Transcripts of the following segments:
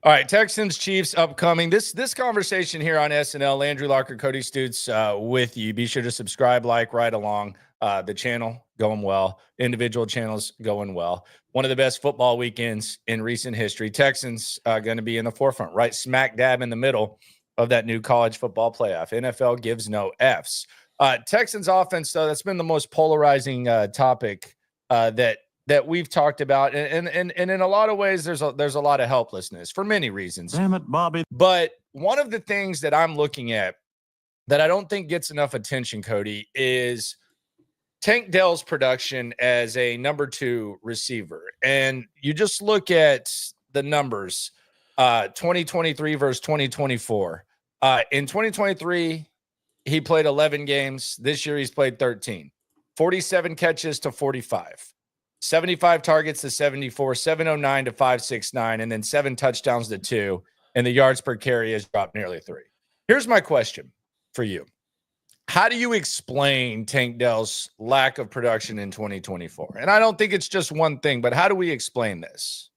All right, Texans Chiefs upcoming. This conversation here on S&L, Landry Locker, Cody Stoots with you. Be sure to subscribe, like, right along. The channel going well. Individual channels going well. One of the best football weekends in recent history. Texans going to be in the forefront, right smack dab in the middle of that new college football playoff. NFL gives no Fs. Texans offense, though, that's been the most polarizing topic that we've talked about, and in a lot of ways, there's a lot of helplessness for many reasons. Damn it, Bobby. But one of the things that I'm looking at that I don't think gets enough attention, Cody, is Tank Dell's production as a number 2 receiver. And you just look at the numbers, 2023 versus 2024. In 2023, he played 11 games. This year, he's played 13. 47 catches to 45. 75 targets to 74, 709 to 569, and then 7 touchdowns to 2, and the yards per carry has dropped nearly 3. Here's my question for you. How do you explain Tank Dell's lack of production in 2024? And I don't think it's just one thing, but how do we explain this?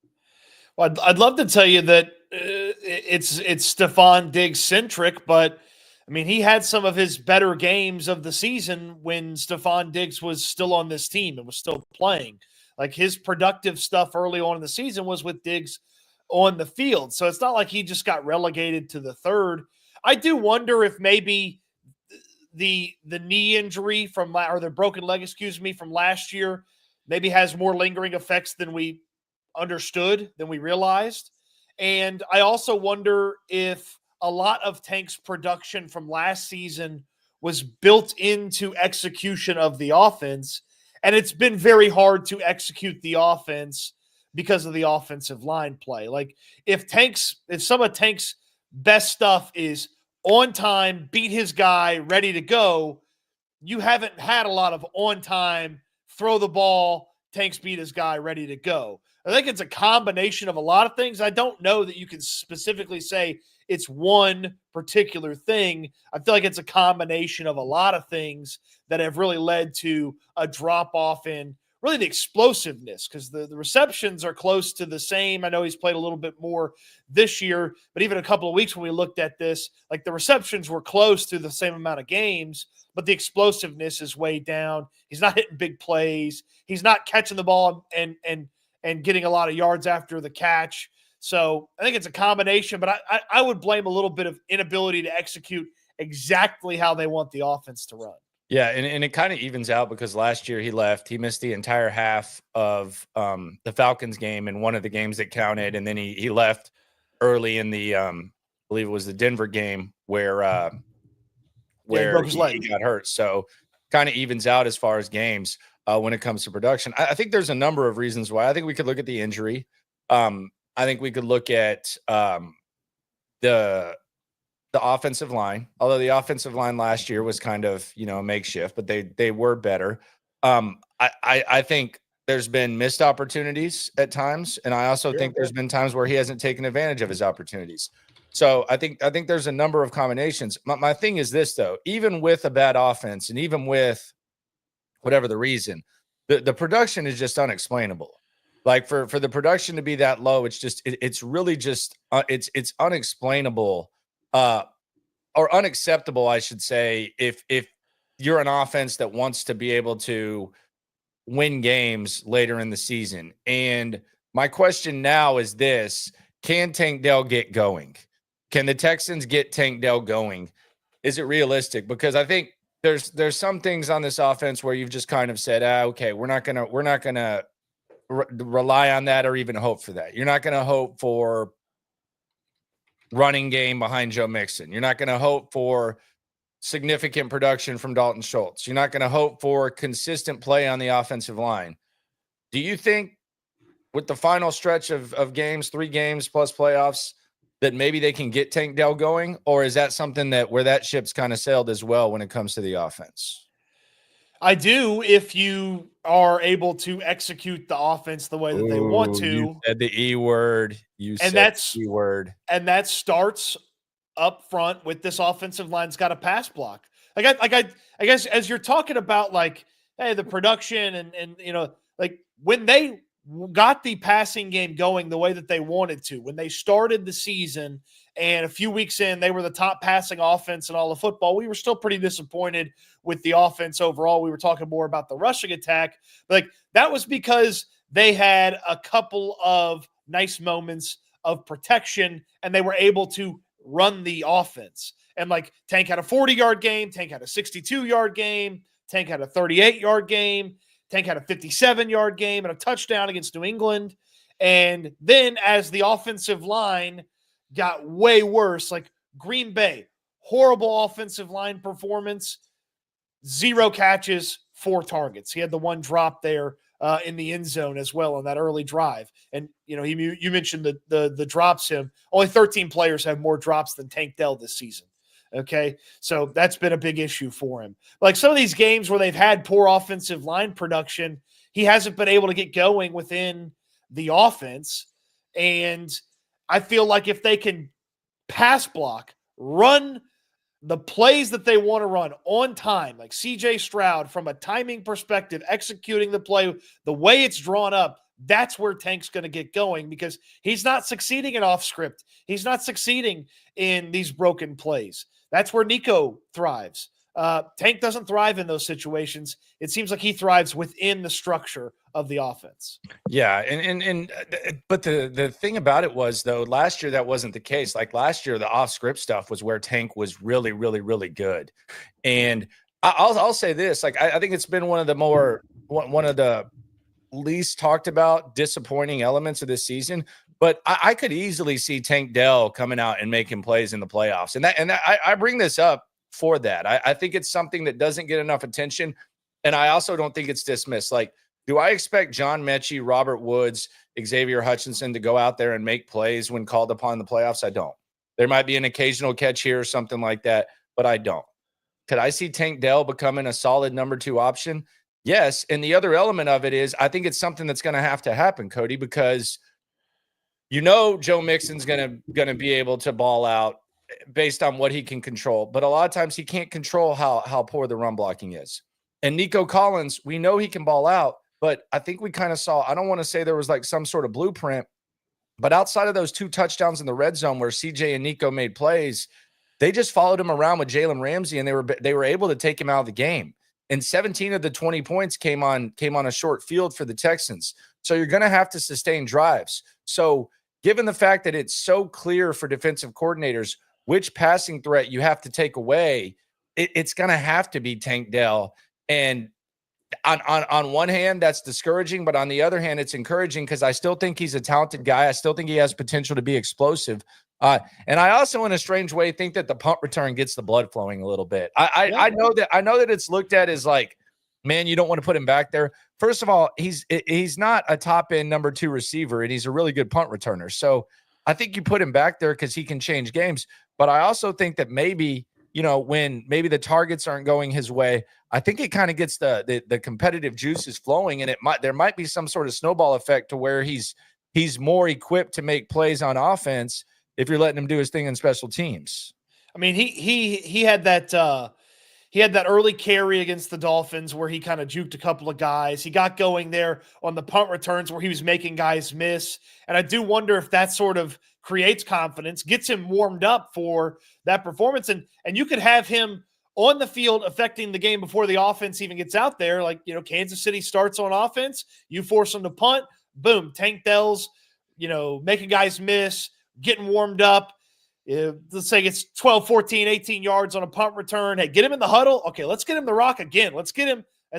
Well, I'd love to tell you that it's Stefon Diggs centric, but I mean, he had some of his better games of the season when Stefon Diggs was still on this team and was still playing. Like, his productive stuff early on in the season was with Diggs on the field. So it's not like he just got relegated to the third. I do wonder if maybe the knee injury or the broken leg, from last year maybe has more lingering effects than we understood, than we realized. And I also wonder if a lot of Tank's production from last season was built into execution of the offense. And it's been very hard to execute the offense because of the offensive line play. Like, if some of Tank's best stuff is on time, beat his guy, ready to go, you haven't had a lot of on time, throw the ball, Tank's beat his guy, ready to go. I think it's a combination of a lot of things. I don't know that you can specifically say it's one particular thing. I feel like it's a combination of a lot of things that have really led to a drop-off in really the explosiveness, because the receptions are close to the same. I know he's played a little bit more this year, but even a couple of weeks when we looked at this, like, the receptions were close to the same amount of games, but the explosiveness is way down. He's not hitting big plays. He's not catching the ball and getting a lot of yards after the catch. So I think it's a combination, but I would blame a little bit of inability to execute exactly how they want the offense to run. Yeah, and it kind of evens out because last year he left. He missed the entire half of the Falcons game and one of the games that counted, and then he left early in the I believe it was the Denver game where he got hurt. So kind of evens out as far as games when it comes to production. I think there's a number of reasons why. I think we could look at the injury. I think we could look at the offensive line, although the offensive line last year was kind of, a makeshift, but they were better. I think there's been missed opportunities at times, and I also think there's been times where he hasn't taken advantage of his opportunities. So I think there's a number of combinations. My thing is this, though: even with a bad offense, and even with whatever the reason, the production is just unexplainable. Like, for the production to be that low, it's really just it's unexplainable. Or unacceptable, I should say, if you're an offense that wants to be able to win games later in the season. And my question now is this: can Tank Dell get going? Can the Texans get Tank Dell going? Is it realistic? Because I think there's some things on this offense where you've just kind of said, okay, we're not gonna rely on that or even hope for that. You're not gonna hope for running game behind Joe Mixon. You're not going to hope for significant production from Dalton Schultz. You're not going to hope for consistent play on the offensive line. Do you think with the final stretch of games, 3 games plus playoffs, that maybe they can get Tank Dell going? Or is that something where that ship's kind of sailed as well when it comes to the offense? I do, if you are able to execute the offense the way that they want to. You said the E word. The E word. And that starts up front with this offensive line's got a pass block. I guess as you're talking about, like, hey, the production and like when they got the passing game going the way that they wanted to. When they started the season and a few weeks in, they were the top passing offense in all of football, we were still pretty disappointed with the offense overall. We were talking more about the rushing attack. Like, that was because they had a couple of nice moments of protection and they were able to run the offense. And like, Tank had a 40-yard game, Tank had a 62-yard game, Tank had a 38-yard game, Tank had a 57-yard game and a touchdown against New England. And then as the offensive line got way worse, like Green Bay, horrible offensive line performance, 0 catches, 4 targets. He had the one drop there in the end zone as well on that early drive. And, you know, you mentioned the drops him. Only 13 players have more drops than Tank Dell this season. Okay, so that's been a big issue for him. Like some of these games where they've had poor offensive line production, he hasn't been able to get going within the offense. And I feel like if they can pass block, run the plays that they want to run on time, like CJ Stroud, from a timing perspective, executing the play the way it's drawn up, that's where Tank's going to get going, because he's not succeeding in off script. He's not succeeding in these broken plays. That's where Nico thrives. Tank doesn't thrive in those situations. It seems like he thrives within the structure of the offense. Yeah, but the thing about it was, though, last year that wasn't the case. Like last year, the off script stuff was where Tank was really, really, really good. And I'll say this: like I think it's been one of the least talked about disappointing elements of this season. But I could easily see Tank Dell coming out and making plays in the playoffs. And I bring this up for that. I think it's something that doesn't get enough attention. And I also don't think it's dismissed. Like, do I expect John Mechie, Robert Woods, Xavier Hutchinson to go out there and make plays when called upon in the playoffs? I don't. There might be an occasional catch here or something like that, but I don't. Could I see Tank Dell becoming a solid number 2 option? Yes. And the other element of it is I think it's something that's going to have to happen, Cody, because you know Joe Mixon's gonna be able to ball out based on what he can control. But a lot of times he can't control how poor the run blocking is. And Nico Collins, we know he can ball out, but I think we kind of saw, I don't want to say there was like some sort of blueprint, but outside of those 2 touchdowns in the red zone where CJ and Nico made plays, they just followed him around with Jalen Ramsey and they were able to take him out of the game. And 17 of the 20 points came on a short field for the Texans. So you're going to have to sustain drives. So given the fact that it's so clear for defensive coordinators which passing threat you have to take away, it's going to have to be Tank Dell. And on one hand, that's discouraging, but on the other hand, it's encouraging because I still think he's a talented guy. I still think he has potential to be explosive. And I also, in a strange way, think that the punt return gets the blood flowing a little bit. I know that it's looked at as like, man, you don't want to put him back there. First of all, he's not a top end number 2 receiver, and he's a really good punt returner. So I think you put him back there because he can change games. But I also think that maybe, you know, when maybe the targets aren't going his way, I think it kind of gets the competitive juices flowing, and there might be some sort of snowball effect to where he's more equipped to make plays on offense if you're letting him do his thing in special teams. I mean, he had that. He had that early carry against the Dolphins where he kind of juked a couple of guys. He got going there on the punt returns where he was making guys miss. And I do wonder if that sort of creates confidence, gets him warmed up for that performance. And you could have him on the field affecting the game before the offense even gets out there. Like, you know, Kansas City starts on offense. You force them to punt. Boom. Tank Dell's, you know, making guys miss, getting warmed up. Let's say it's 12, 14, 18 yards on a punt return. Hey, get him in the huddle. Okay, let's get him the rock again. Let's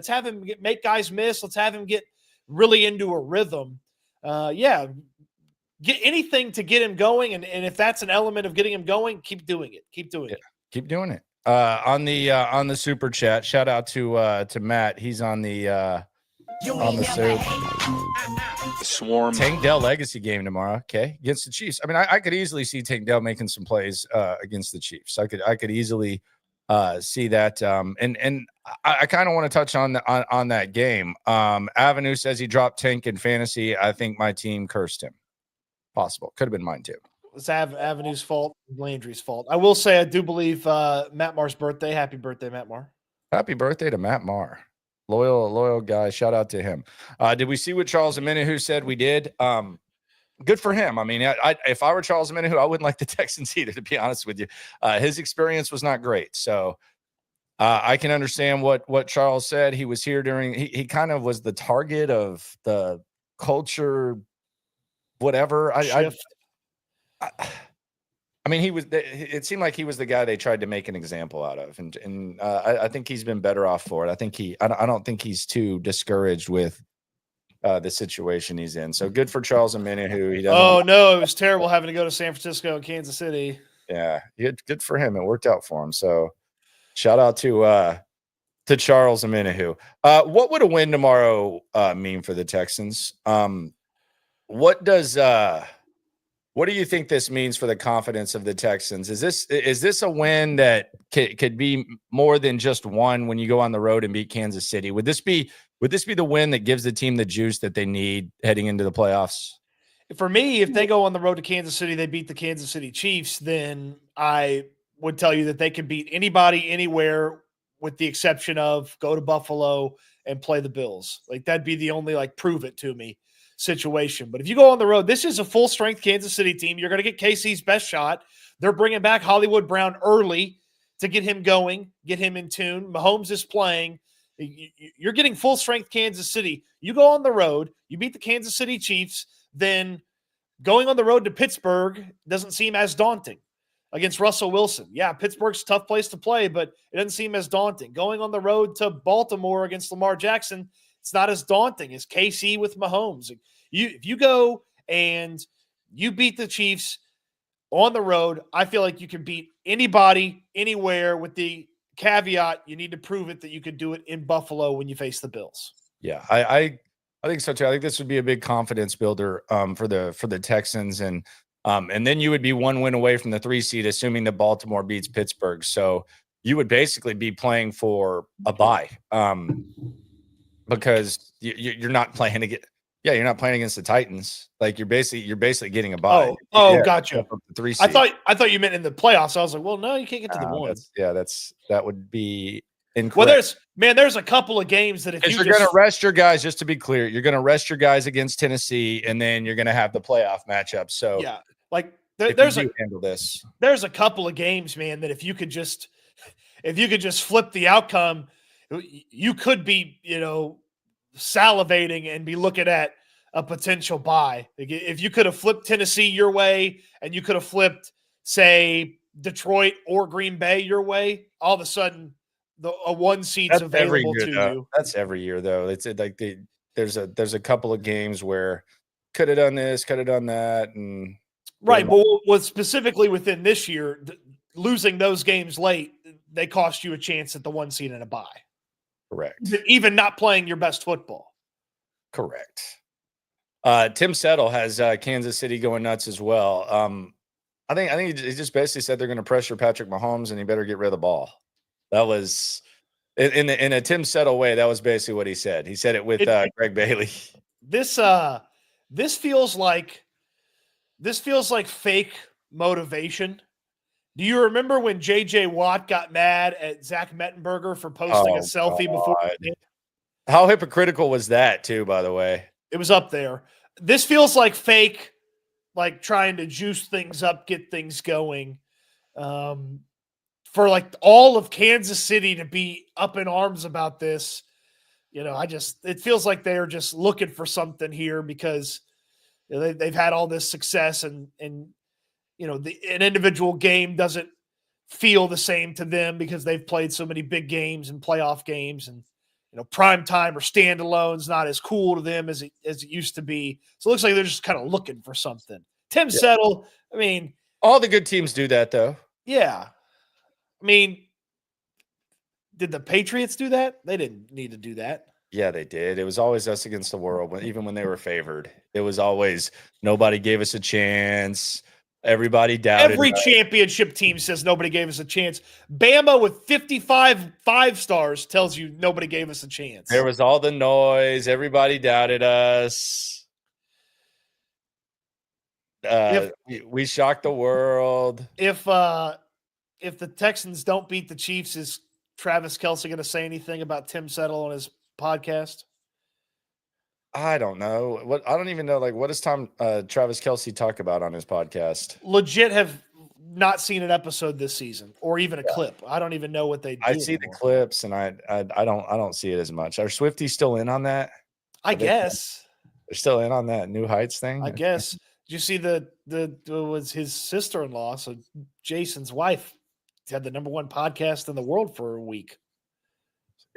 have him make guys miss. Let's have him get really into a rhythm. Get anything to get him going. And if that's an element of getting him going, keep doing it. Keep doing it. Keep doing it. On the super chat, shout out to Matt. He's on the soup. Swarm. Tank Dell legacy game tomorrow. Okay, against the Chiefs. I mean, I could easily see Tank Dell making some plays against the Chiefs. I could easily see that. And I kind of want to touch on that game. Avenue says he dropped Tank in fantasy. I think my team cursed him. Possible. Could have been mine too. It's Avenue's fault, Landry's fault. I will say I do believe Matt Marr's birthday. Happy birthday, Matt Marr. Happy birthday to Matt Marr. Loyal guy. Shout out to him. Did we see what Charles Omenihu said? We did. Good for him. I mean, if I were Charles Omenihu, I wouldn't like the Texans either, to be honest with you. His experience was not great. So I can understand what Charles said. He was here during, he kind of was the target of the culture, whatever. I mean, it seemed like he was the guy they tried to make an example out of. And I think he's been better off for it. I don't think he's too discouraged with the situation he's in. So good for Charles Omenihu. Oh no, it was terrible having to go to San Francisco and Kansas City. Yeah, good for him. It worked out for him. So shout out to Charles Omenihu. What would a win tomorrow mean for the Texans? What do you think this means for the confidence of the Texans? Is this a win that could be more than just one when you go on the road and beat Kansas City? Would this be the win that gives the team the juice that they need heading into the playoffs? For me, if they go on the road to Kansas City, they beat the Kansas City Chiefs, then I would tell you that they can beat anybody anywhere with the exception of go to Buffalo and play the Bills. Like that'd be the only prove it to me situation. But if you go on the road, this is a full strength Kansas City team. You're going to get KC's best shot. They're bringing back Hollywood Brown early to get him going, get him in tune. Mahomes is playing. You're getting full strength Kansas City. You go on the road, you beat the Kansas City Chiefs, then going on the road to Pittsburgh doesn't seem as daunting against Russell Wilson. Yeah, Pittsburgh's a tough place to play, but it doesn't seem as daunting. Going on the road to Baltimore against Lamar Jackson, it's not as daunting as KC with Mahomes. If you go and you beat the Chiefs on the road, I feel like you can beat anybody, anywhere, with the caveat you need to prove it that you could do it in Buffalo when you face the Bills. Yeah, I think so too. I think this would be a big confidence builder for the Texans, and then you would be one win away from the 3 seed, assuming that Baltimore beats Pittsburgh. So you would basically be playing for a bye. Because you're not playing against, you're not playing against the Titans. Like you're basically getting a bye. Gotcha. I thought you meant in the playoffs. I was like, well, no, you can't get to the one. That would be incorrect. Well, there's a couple of games that if you're going to rest your guys, just to be clear, you're going to rest your guys against Tennessee, and then you're going to have the playoff matchup. So yeah, handle this. There's a couple of games, man, that if you could just flip the outcome, you could be, salivating and be looking at a potential bye. If you could have flipped Tennessee your way and you could have flipped, say, Detroit or Green Bay your way, all of a sudden a 1 seed's available to you. That's every year, though. It's like there's a couple of games where could have done this, could have done that, and right. But specifically within this year, losing those games late, they cost you a chance at the 1 seed and a bye. Correct. Even not playing your best football. Correct. Tim Settle has Kansas City going nuts as well. I think he just basically said they're going to pressure Patrick Mahomes and he better get rid of the ball. That was in a Tim Settle way. That was basically what he said. He said it with Greg Bailey. This feels like fake motivation. Do you remember when J.J. Watt got mad at Zach Mettenberger for posting a selfie before? How hypocritical was that, too, by the way? It was up there. This feels like fake, like trying to juice things up, get things going. For all of Kansas City to be up in arms about this, it feels like they're just looking for something here because they've had all this success and an individual game doesn't feel the same to them because they've played so many big games and playoff games, and prime time or standalone's not as cool to them as it used to be. So it looks like they're just kind of looking for something. Tim Settle, I mean, all the good teams do that, though. Yeah, I mean, did the Patriots do that? They didn't need to do that. Yeah, they did. It was always us against the world, even when they were favored. It was always nobody gave us a chance. Everybody doubted. Every championship team says nobody gave us a chance. Bama with 55 5-stars tells you nobody gave us a chance. There was all the noise. Everybody doubted us. We shocked the world. If the Texans don't beat the Chiefs, is Travis Kelce going to say anything about Tim Settle and his podcast? I don't know. I don't even know. Like, what does Travis Kelce talk about on his podcast? Legit have not seen an episode this season or even a clip. I don't even know what they do. I see the clips and I don't see it as much. Are Swifties still in on that? I guess They're still in on that New Heights thing. I guess. Did you see the was his sister-in-law, so Jason's wife, had the #1 podcast in the world for a week.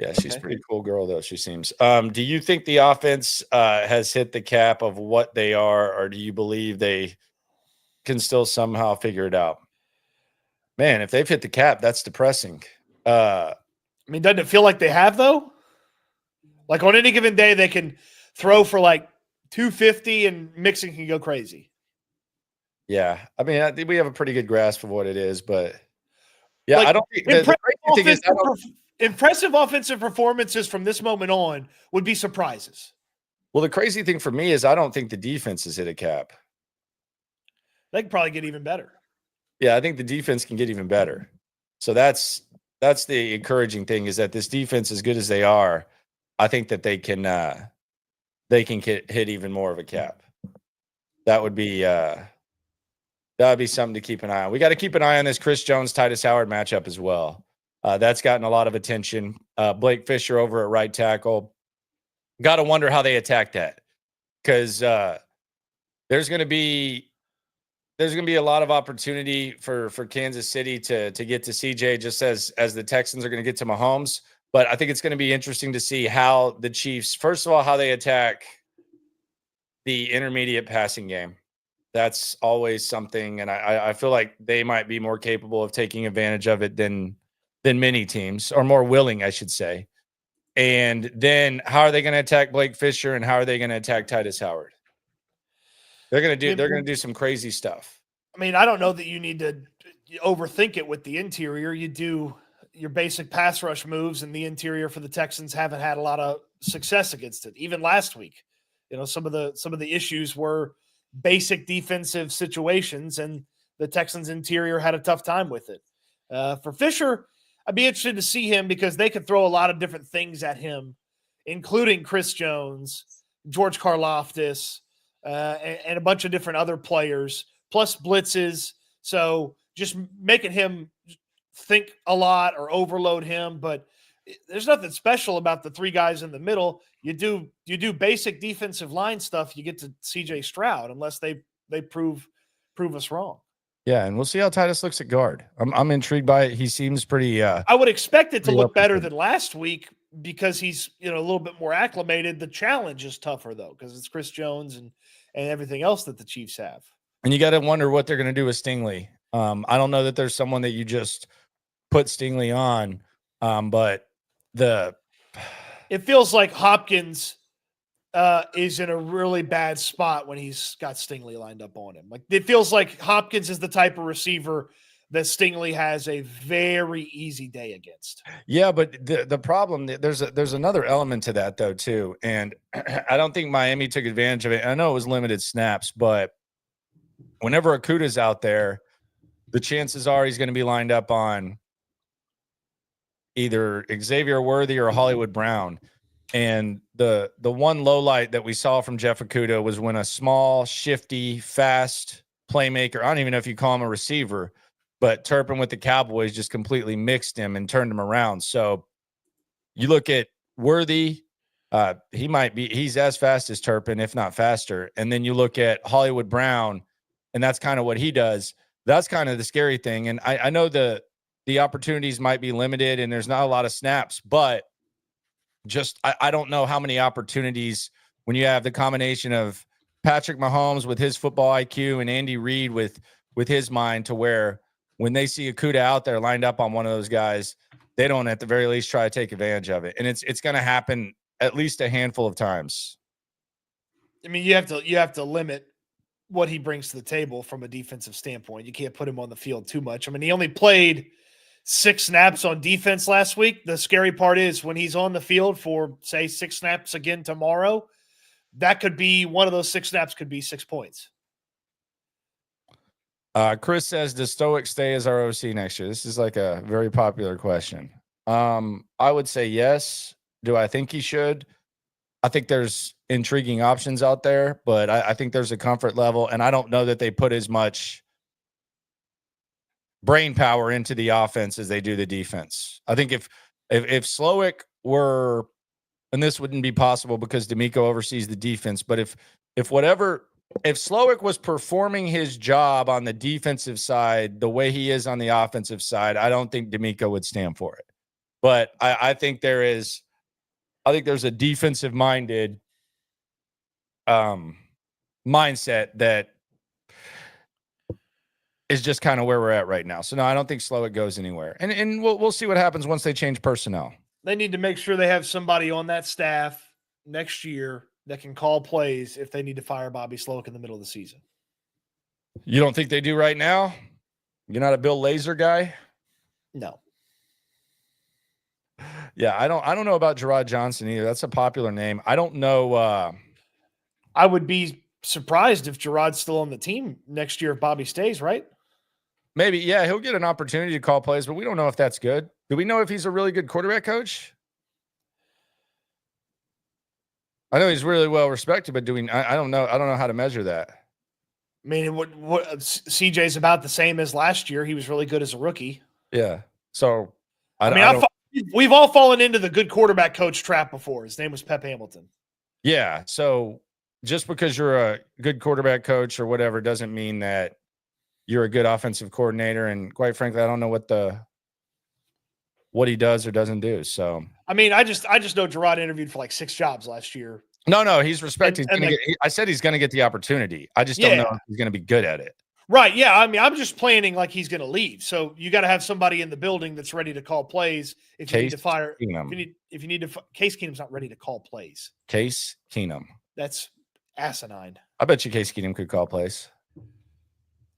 Yeah, she's a pretty cool girl, though, she seems. Do you think the offense has hit the cap of what they are, or do you believe they can still somehow figure it out? Man, if they've hit the cap, that's depressing. I mean, doesn't it feel like they have, though? Like on any given day, they can throw for like 250 and Mixon can go crazy. Yeah. I mean, I think we have a pretty good grasp of what it is, but yeah, like, I don't think the crazy thing is impressive offensive performances from this moment on would be surprises. Well, the crazy thing for me is I don't think the defense has hit a cap. They can probably get even better. Yeah, I think the defense can get even better. So that's the encouraging thing, is that this defense, as good as they are, I think that they can hit even more of a cap. That would be something to keep an eye on. We got to keep an eye on this Chris Jones, Titus Howard matchup as well. That's gotten a lot of attention. Blake Fisher over at right tackle. Got to wonder how they attack that, because there's going to be a lot of opportunity for Kansas City to get to CJ, just as the Texans are going to get to Mahomes. But I think it's going to be interesting to see how the Chiefs, first of all, how they attack the intermediate passing game. That's always something, and I feel like they might be more capable of taking advantage of it than many teams, or more willing, I should say. And then how are they going to attack Blake Fisher, and how are they going to attack Titus Howard? They're going to do some crazy stuff. I mean, I don't know that you need to overthink it with the interior. You do your basic pass rush moves, and the interior for the Texans haven't had a lot of success against it. Even last week, some of the issues were basic defensive situations, and the Texans interior had a tough time with it. For Fisher, I'd be interested to see him, because they could throw a lot of different things at him, including Chris Jones, George Karlaftis, and a bunch of different other players, plus blitzes. So just making him think a lot or overload him. But there's nothing special about the three guys in the middle. You do basic defensive line stuff. You get to CJ Stroud, unless they prove us wrong. Yeah, and we'll see how Titus looks at guard. I'm intrigued by it. He seems pretty. I would expect it to look better than last week, because he's a little bit more acclimated. The challenge is tougher, though, because it's Chris Jones and everything else that the Chiefs have. And you got to wonder what they're going to do with Stingley. I don't know that there's someone that you just put Stingley on, but it feels like Hopkins is in a really bad spot when he's got Stingley lined up on him. Like, it feels like Hopkins is the type of receiver that Stingley has a very easy day against. Yeah, but the problem, there's another element to that, though, too. And I don't think Miami took advantage of it. I know it was limited snaps, but whenever Okuda's out there, the chances are he's going to be lined up on either Xavier Worthy or Hollywood Brown. And the one low light that we saw from Jeff Okuda was when a small, shifty, fast playmaker, I don't even know if you call him a receiver, but Turpin with the Cowboys just completely mixed him and turned him around. So you look at Worthy, he's as fast as Turpin, if not faster. And then you look at Hollywood Brown, and that's kind of what he does. That's kind of the scary thing. And I know the opportunities might be limited and there's not a lot of snaps, but I don't know how many opportunities, when you have the combination of Patrick Mahomes with his football IQ and Andy Reid with his mind, to where when they see Okuda out there lined up on one of those guys, they don't at the very least try to take advantage of it. And it's going to happen at least a handful of times. I mean, you have to limit what he brings to the table from a defensive standpoint. You can't put him on the field too much. I mean, he only played 6 snaps on defense last week. The scary part is when he's on the field for, say, 6 snaps again tomorrow, that could be one of those 6 snaps could be 6 points. Chris says, does Stoic stay as our OC next year? This is like a very popular question. I would say yes. Do I think he should? I think there's intriguing options out there, but I think there's a comfort level, and I don't know that they put as much brain power into the offense as they do the defense. I think if Slowick were, and this wouldn't be possible because D'Amico oversees the defense, but if Slowick was performing his job on the defensive side the way he is on the offensive side, I don't think D'Amico would stand for it. But I think there's a defensive minded mindset that is just kind of where we're at right now. So no, I don't think Slowick goes anywhere. And we'll see what happens once they change personnel. They need to make sure they have somebody on that staff next year that can call plays if they need to fire Bobby Slowick in the middle of the season. You don't think they do right now? You're not a Bill Lazor guy? No. Yeah, I don't know about Gerard Johnson either. That's a popular name. I don't know. I would be surprised if Gerard's still on the team next year if Bobby stays, right? Maybe, yeah, he'll get an opportunity to call plays, but we don't know if that's good. Do we know if he's a really good quarterback coach? I know he's really well respected, but I don't know. I don't know how to measure that. I mean, what CJ's about the same as last year. He was really good as a rookie. Yeah. So we've all fallen into the good quarterback coach trap before. His name was Pep Hamilton. Yeah. So just because you're a good quarterback coach or whatever doesn't mean that you're a good offensive coordinator. And quite frankly, I don't know what he does or doesn't do. So I mean, I just know Gerard interviewed for like 6 jobs last year. No, he's respected. I said he's going to get the opportunity. I just don't know if he's going to be good at it. Right. Yeah. I mean, I'm just planning like he's going to leave. So you got to have somebody in the building that's ready to call plays. If you need to fire, if you need to, Case Keenum's not ready to call plays. Case Keenum. That's asinine. I bet you Case Keenum could call plays.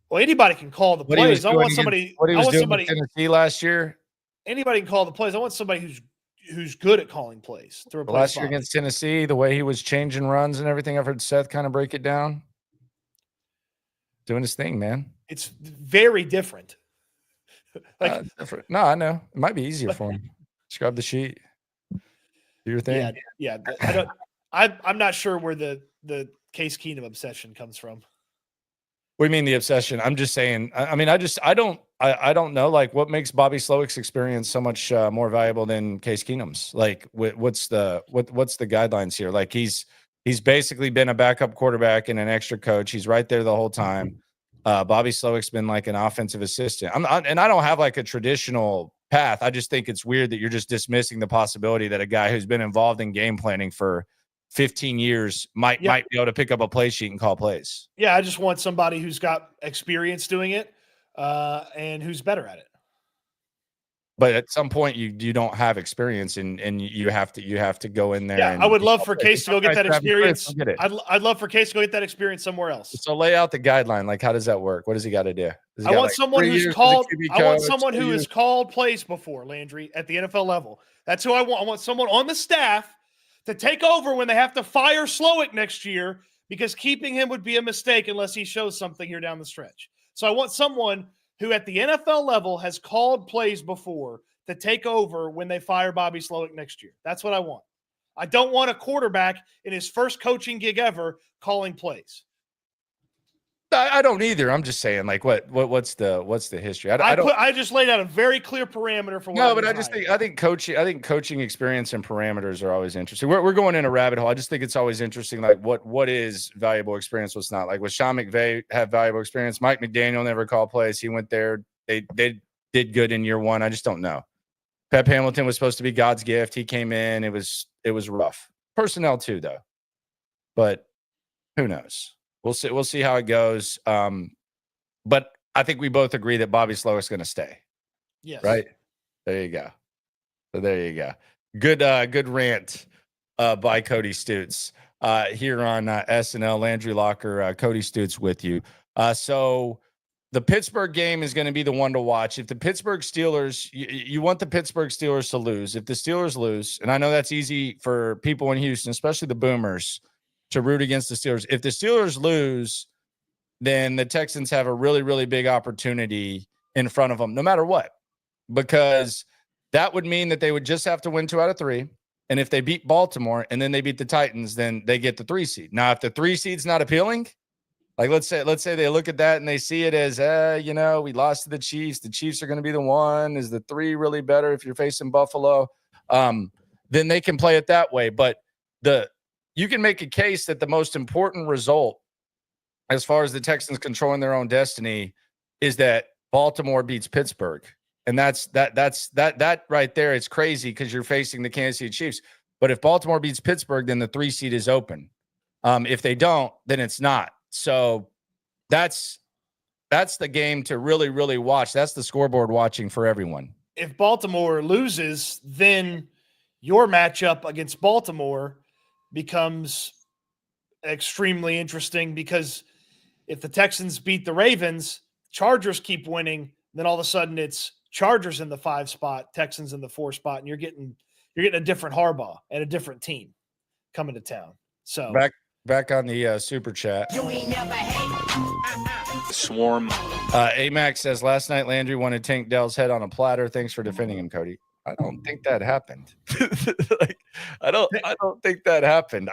Well, anybody can call the plays. I want somebody. What he was doing in Tennessee last year. Anybody can call the plays. I want somebody who's good at calling plays. Last year against Tennessee, the way he was changing runs and everything, I've heard Seth kind of break it down. Doing his thing, man. It's very different. Different. No, I know. It might be easier for him. Scrub the sheet. Do your thing. Yeah. I'm not sure where the Case Keenum obsession comes from. What do you mean the obsession? I'm just saying. I mean, I don't know. Like, what makes Bobby Slowick's experience so much more valuable than Case Keenum's? Like, what's the guidelines here? Like, he's basically been a backup quarterback and an extra coach. He's right there the whole time. Bobby Slowick's been like an offensive assistant. And I don't have like a traditional path. I just think it's weird that you're just dismissing the possibility that a guy who's been involved in game planning for 15 years might be able to pick up a play sheet and call plays. Yeah, I just want somebody who's got experience doing it and who's better at it. But at some point you don't have experience and you have to go in there. Yeah, I would love for Case to go get that experience. Get I'd love for Case to go get that experience somewhere else. So lay out the guideline. Like, how does that work? What does he got to do? I want someone who's called. I want someone who has called plays before, Landry, at the NFL level. That's who I want. I want someone on the staff to take over when they have to fire Slowick next year, because keeping him would be a mistake unless he shows something here down the stretch. So I want someone who at the NFL level has called plays before to take over when they fire Bobby Slowick next year. That's what I want. I don't want a quarterback in his first coaching gig ever calling plays. I don't either. I'm just saying, like, what's the history? I just laid out a very clear parameter for what. No, but I think coaching experience and parameters are always interesting. We're going in a rabbit hole. I just think it's always interesting, like what is valuable experience, what's not. Like, with Sean McVay have valuable experience. Mike McDaniel never called plays. He went there. They did good in year one. I just don't know. Pep Hamilton was supposed to be God's gift. He came in. It was rough. Personnel too, though. But who knows? We'll see how it goes. But I think we both agree that Bobby Slowick's going to stay. Yes. Right? There you go. So there you go. Good rant by Cody Stoots here on S&L. Landry Locker, Cody Stoots with you. So the Pittsburgh game is going to be the one to watch. If the Pittsburgh Steelers, you want the Pittsburgh Steelers to lose. If the Steelers lose, and I know that's easy for people in Houston, especially the Boomers, to root against the Steelers. If the Steelers lose, then the Texans have a really, really big opportunity in front of them, no matter what, because that would mean that they would just have to win 2 out of 3. And if they beat Baltimore and then they beat the Titans, then they get the 3 seed. Now, if the 3 seed's not appealing, like let's say they look at that and they see it as, we lost to the Chiefs. The Chiefs are going to be the 1. Is the 3 really better if you're facing Buffalo? Then they can play it that way. But you can make a case that the most important result, as far as the Texans controlling their own destiny, is that Baltimore beats Pittsburgh. And that's right there. It's crazy because you're facing the Kansas City Chiefs. But if Baltimore beats Pittsburgh, then the 3 seed is open. If they don't, then it's not. So that's the game to really, really watch. That's the scoreboard watching for everyone. If Baltimore loses, then your matchup against Baltimore becomes extremely interesting, because if the Texans beat the Ravens, Chargers keep winning, then all of a sudden it's Chargers in the 5 spot, Texans in the 4 spot, and you're getting a different Harbaugh and a different team coming to town. So back on the super chat. Swarm. Amax says last night Landry wanted Tank Dell's head on a platter. Thanks for defending him, Cody. I don't think that happened. I don't think that happened.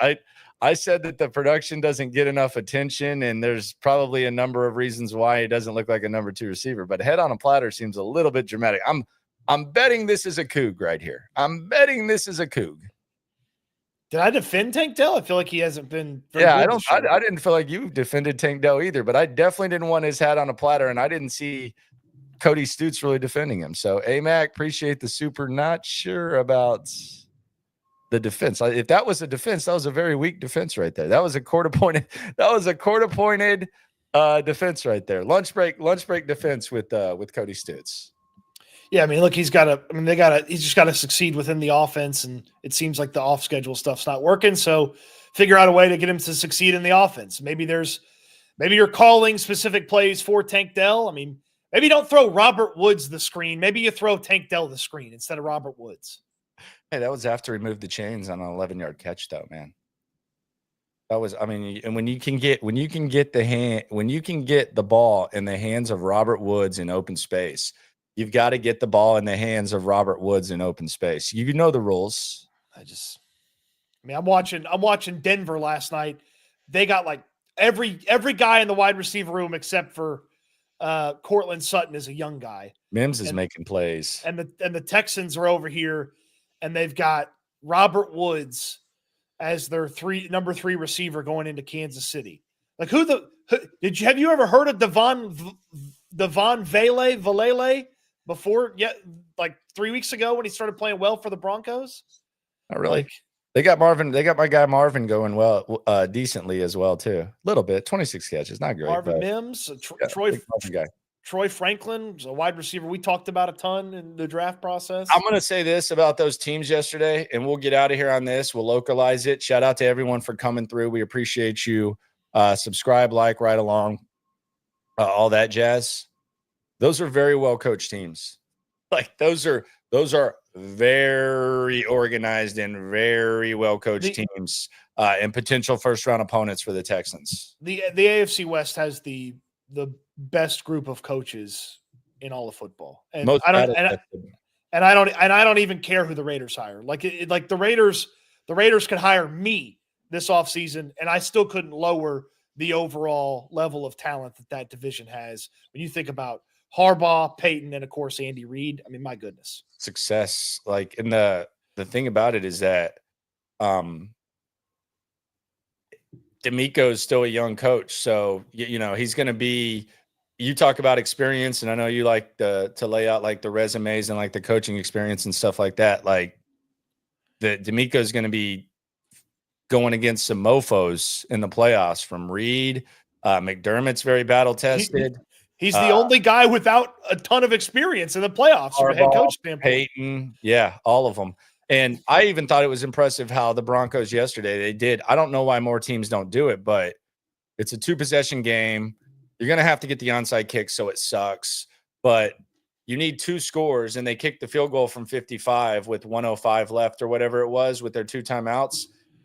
I said that the production doesn't get enough attention, and there's probably a number of reasons why he doesn't look like a number 2 receiver. But head on a platter seems a little bit dramatic. I'm betting this is a Coug right here. I'm betting this is a Coug. Did I defend Tank Dell? I feel like he hasn't been. I didn't feel like you defended Tank Dell either, but I definitely didn't want his hat on a platter, and I didn't see Cody Stoots really defending him. So, AMAC, appreciate the super. Not sure about the defense. If that was a defense, that was a very weak defense right there. That was a court-appointed. Defense right there. Lunch break defense with Cody Stoots. Yeah, I mean, look, he's just got to succeed within the offense, and it seems like the off-schedule stuff's not working. So, figure out a way to get him to succeed in the offense. Maybe you're calling specific plays for Tank Dell. I mean, maybe don't throw Robert Woods the screen. Maybe you throw Tank Dell the screen instead of Robert Woods. Hey, that was after he moved the chains on an 11-yard catch, though, man. That was, I mean, and when you can get the ball in the hands of Robert Woods in open space, you've got to get the ball in the hands of Robert Woods in open space. You know the rules. I'm watching Denver last night. They got like every guy in the wide receiver room except for Cortland Sutton is a young guy. Mims is making plays. And the Texans are over here, and they've got Robert Woods as their number 3 receiver going into Kansas City. Like have you ever heard of Devon Valele before? Yeah, like 3 weeks ago when he started playing well for the Broncos? Not really. They got my guy Marvin going well, decently as well too. A little bit, 26 catches, not great. Marvin Mims, Troy Franklin is a wide receiver we talked about a ton in the draft process. I'm going to say this about those teams yesterday, and we'll get out of here on this. We'll localize it. Shout out to everyone for coming through. We appreciate you. Subscribe, like, right along, all that jazz. Those are very well coached teams. Like those are very organized and very well coached teams, and potential first round opponents for the Texans. The AFC West has the best group of coaches in all of football, and I don't even care who the Raiders hire. Like the Raiders could hire me this offseason, and I still couldn't lower the overall level of talent that division has. When you think about Harbaugh, Peyton, and of course Andy Reid, I mean, my goodness, success. Like, and the thing about it is that D'Amico is still a young coach, so he's going to be. You talk about experience, and I know you like to lay out like the resumes and like the coaching experience and stuff like that. Like, the D'Amico is going to be going against some mofos in the playoffs from Reed. McDermott's very battle tested. He's the only guy without a ton of experience in the playoffs from a head coach standpoint. Peyton, yeah, all of them. And I even thought it was impressive how the Broncos yesterday, they did. I don't know why more teams don't do it, but it's a 2-possession game. You're going to have to get the onside kick, so it sucks. But you need 2 scores, and they kicked the field goal from 55 with 1:05 left or whatever it was with their 2 timeouts,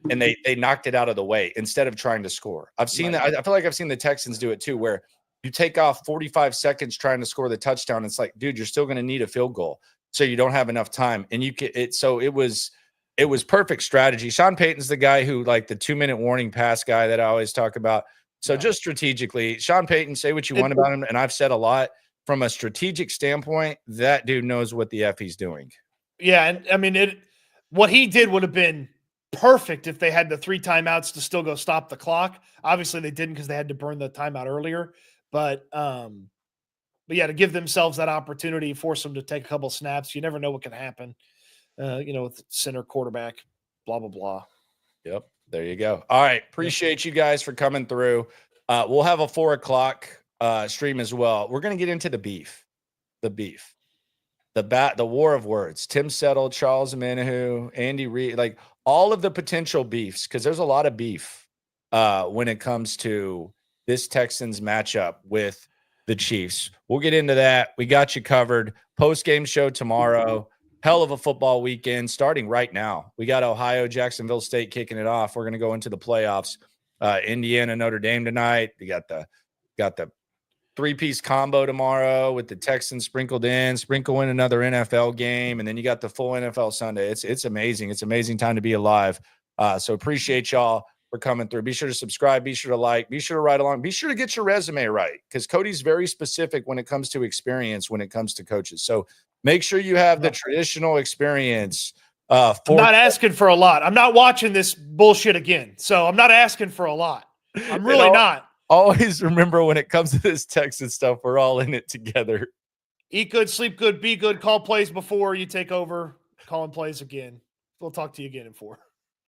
and they knocked it out of the way instead of trying to score. I've seen that. I feel like I've seen the Texans do it too, where you take off 45 seconds trying to score the touchdown. It's like, dude, you're still going to need a field goal, so you don't have enough time. And you can it. So it was it was perfect strategy. Sean Payton's the guy who, like, the 2-minute warning pass guy that I always talk about. So just strategically, Sean Payton, say what you want about him, and I've said a lot. From a strategic standpoint, that dude knows what the F he's doing. Yeah, and I mean, what he did would have been perfect if they had the 3 timeouts to still go stop the clock. Obviously, they didn't because they had to burn the timeout earlier. But yeah, to give themselves that opportunity, force them to take a couple snaps. You never know what can happen. With center quarterback, blah blah blah. Yep, there you go. All right, appreciate you guys for coming through. We'll have a 4:00 stream as well. We're gonna get into the beef, the war of words. Tim Settle, Charles Omenihu, Andy Reid, like all of the potential beefs, because there's a lot of beef when it comes to this Texans matchup with the Chiefs. We'll get into that. We got you covered. Post-game show tomorrow. Hell of a football weekend starting right now. We got Ohio, Jacksonville State kicking it off. We're going to go into the playoffs. Indiana, Notre Dame tonight. We got the 3-piece combo tomorrow with the Texans sprinkled in, sprinkle in another NFL game, and then you got the full NFL Sunday. It's amazing. It's an amazing time to be alive. So appreciate y'all for coming through. Be sure to subscribe. Be sure to like. Be sure to ride along. Be sure to get your resume right, because Cody's very specific when it comes to experience, when it comes to coaches. So make sure you have the traditional experience. I'm not asking for a lot. I'm not watching this bullshit again. So I'm not asking for a lot. I'm really not. Always remember, when it comes to this Texas stuff, we're all in it together. Eat good, sleep good, be good, call plays before you take over, calling plays again. We'll talk to you again in 4.